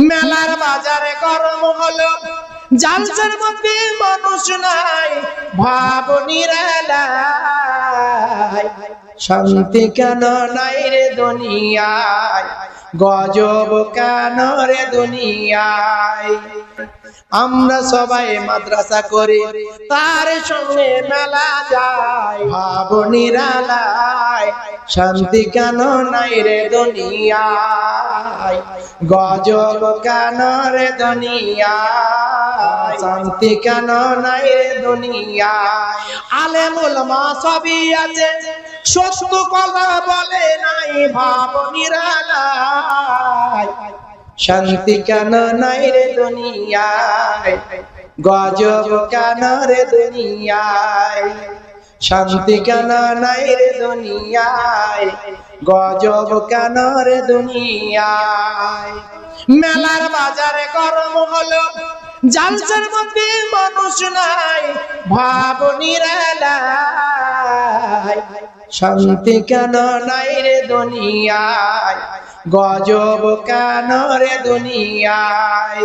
মেলার বাজারে গরম হলো, জালসার মধ্যে মানুষ নাই, ভাব নিরালাই। শান্তি কেন নাই রে দুনিয়ায়, গজব কেন রে দুনিয়ায়। আমরা সবাই মাদ্রাসা করি, তার সঙ্গে মেলা যায়, ভাব নিরালায়। শান্তি কেন নাই রে দুনিয়ায়, গজব কেন রে দুনিয়ায়। শান্তি কেন নাই রে দুনিয়ায়। আলেম উলামা সবই আছে, সত্য কথা বলে নাই, ভাব নিরালায়। শান্তি কেন নাই রে দুনিয়ায়, গজব কেন রে দুনিয়ায়। শান্তি কেন নাই রে দুনিয়ায়, গজব কেন রে দুনিয়ায়। মেলার বাজারে গরম হলো, জালসার মধ্যে মানুষ নাই, ভাব নিরালাই। শান্তি কেন নাই রে দুনিয়ায়, গজব কেন রে দুনিয়ায়।